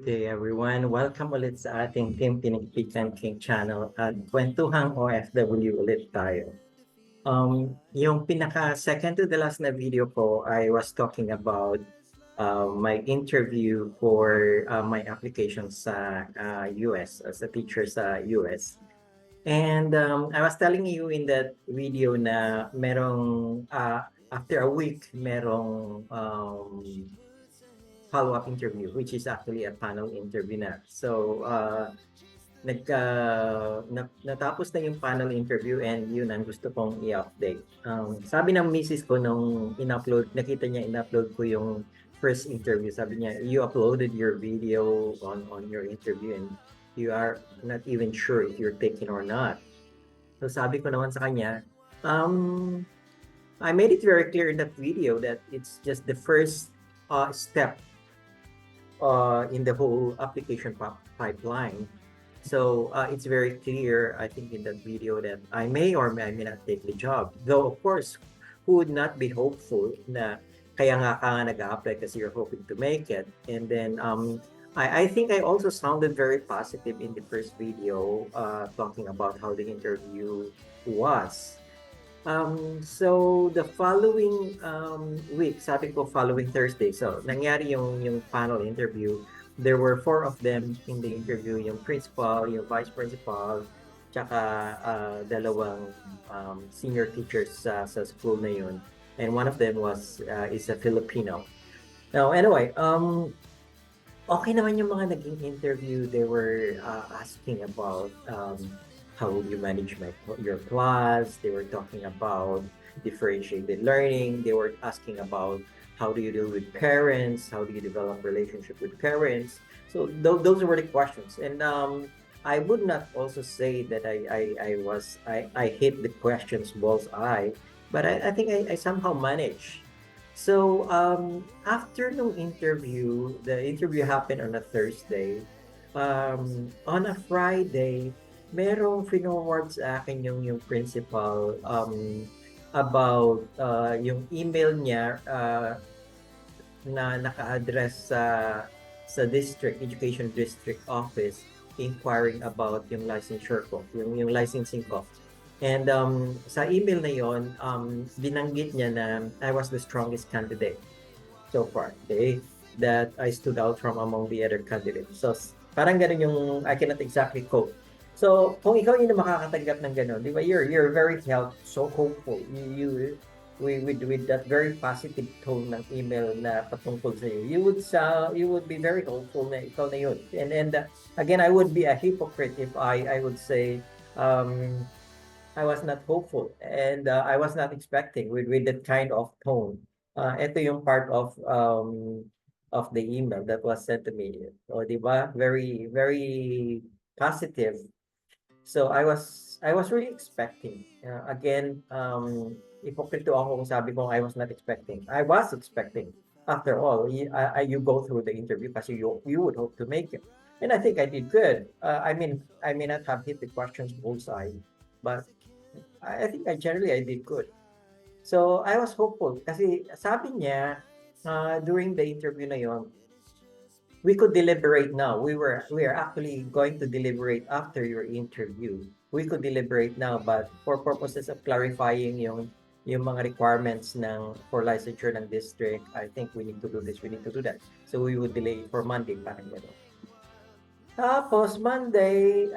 day everyone. Welcome ulit sa ating Team Pinikpikan King channel at Kwentuhang OFW ulit tayo. Yung pinaka second to the last na video ko, I was talking about my interview for my application sa US as a teacher sa US. And I was telling you in that video na merong after a week merong follow-up interview, which is actually a panel interview na. So, natapos na yung panel interview and yun ang gusto kong i-update. Sabi ng misis ko nung nakita niya in-upload ko yung first interview, sabi niya, you uploaded your video on your interview and you are not even sure if you're taken or not. So sabi ko naman sa kanya, I made it very clear in that video that it's just the first step in the whole application pipeline. So it's very clear, I think, in that video that I may or may not take the job. Though, of course, who would not be hopeful na kaya nga ka nag-a-apply kasi you're hoping to make it. And then I think I also sounded very positive in the first video talking about how the interview was. So the following week, sabi ko following Thursday, so nangyari yung panel interview. There were 4 of them in the interview, yung principal, yung vice principal, tsaka dalawang senior teachers sa school na yun. And one of them is a Filipino. Now anyway, okay naman yung mga naging interview. They were asking about how would you manage your class? They were talking about differentiated learning. They were asking about how do you deal with parents? How do you develop relationship with parents? So those were the questions. And I would not also say that I hit the questions bullseye, but I think I somehow managed. So after the interview happened on a Thursday. On a Friday, merong forward sa akin yung principal about yung email niya na naka-address sa education district office inquiring about yung licensure ko, yung licensing ko. And sa email na yon, binanggit niya na I was the strongest candidate so far, okay? That I stood out from among the other candidates. So parang ganun yung, I cannot exactly quote. So, kung ikaw yung makakatanggap ng gano'n, di ba, you're very so hopeful. With that very positive tone ng email na patungkol sa iyo, you would be very hopeful na ikaw na yun. And again, I would be a hypocrite if I would say I was not hopeful and I was not expecting with that kind of tone. Ito yung part of the email that was sent to me. O, di ba? Very, very positive. So I was really expecting. Again, ipokrito ako kung sabi ko I was not expecting. I was expecting. After all, you go through the interview kasi you would hope to make it. And I think I did good. I may not have hit the questions bullseye, but I think I did good. So I was hopeful kasi sabi niya during the interview na yon, we could deliberate now. We are actually going to deliberate after your interview. We could deliberate now, but for purposes of clarifying yung mga requirements for licensure ng district, I think we need to do this, we need to do that. So we would delay for Monday, parang gano'n. Tapos Monday,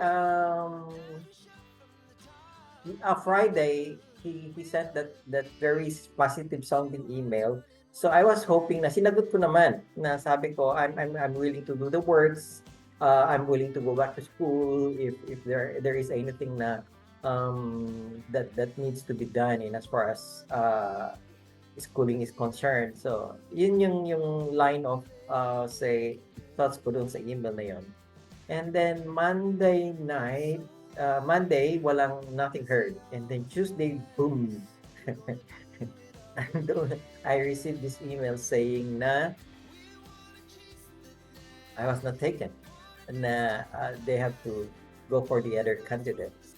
Friday, he sent that very positive sounding email. So I was hoping na sinagot ko naman na sabi ko I'm willing to do the works. I'm willing to go back to school if there is anything na that needs to be done in as far as schooling is concerned. So yun yung line of say thoughts ko dun sa email na yon. And then Monday night, nothing heard. And then Tuesday, boom. I received this email saying na I was not taken, na they have to go for the other candidates.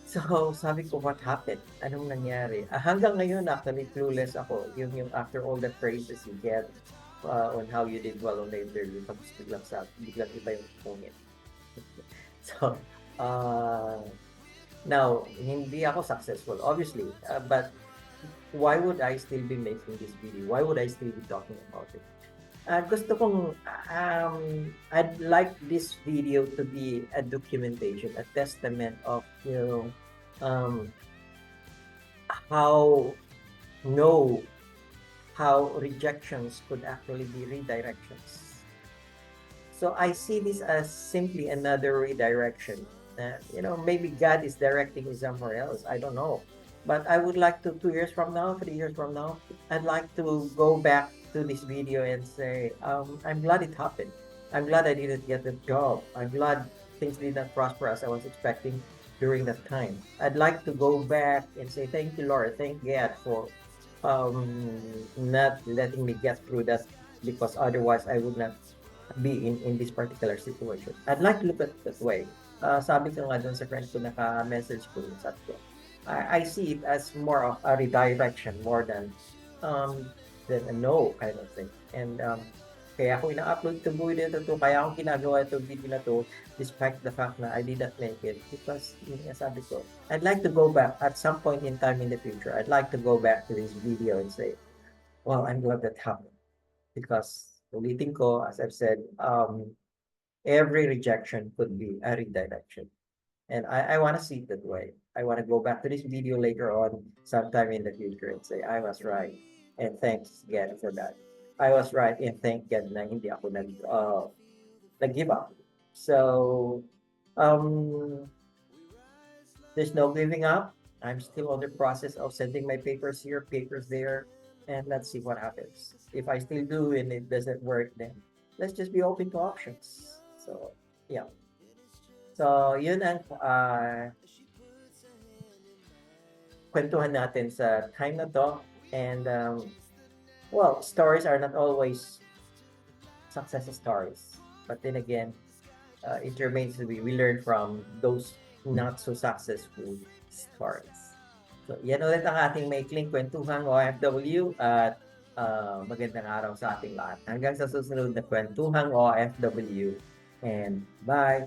So, sabi ko, what happened? Anong nangyari? Hanggang ngayon, actually, clueless ako. Yung after all the praises you get, on how you did well on the interview, tapos biglang iba yung pungit. So, uh, now, hindi ako successful, obviously, but why would I still be making this video? Why would I still be talking about it? Gusto kong, I'd like this video to be a documentation, a testament of, um, how no, how rejections could actually be redirections. So I see this as simply another redirection. Maybe God is directing me somewhere else. I don't know. But I would like to, 2 years from now, 3 years from now, I'd like to go back to this video and say, I'm glad it happened. I'm glad I didn't get the job. I'm glad things did not prosper as I was expecting during that time. I'd like to go back and say, thank you, Lord. Thank God for not letting me get through that, because otherwise I would not be in this particular situation. I'd like to look at it that way. Sabi ko nga dun sa friend ko, naka-message ko, sabi ko, I see it as more of a redirection more than a no kind of thing. And kaya ako ina-upload itong video na to, kaya ako ginagawa itong video na to, despite the fact na I did not make it. Because, yun nga sabi ko, I'd like to go back at some point in time in the future. I'd like to go back to this video and say, well, I'm glad that happened. Because, ulitin ko, as I've said, every rejection could be a redirection. And I want to see it that way. I want to go back to this video later on, sometime in the future, and say, I was right. And thanks again for that. I was right, and thank God na hindi ako nag-give up. So, there's no giving up. I'm still on the process of sending my papers here, papers there, and let's see what happens. If I still do and it doesn't work, then let's just be open to options. So, yeah. So, yun ang kwentuhan natin sa time na to. And, well, stories are not always success stories. But then again, it remains to be, we learn from those not so successful stories. So, yan ulit ang ating maikling kwentuhang OFW at magandang araw sa ating lahat. Hanggang sa susunod na kwentuhang OFW, and bye!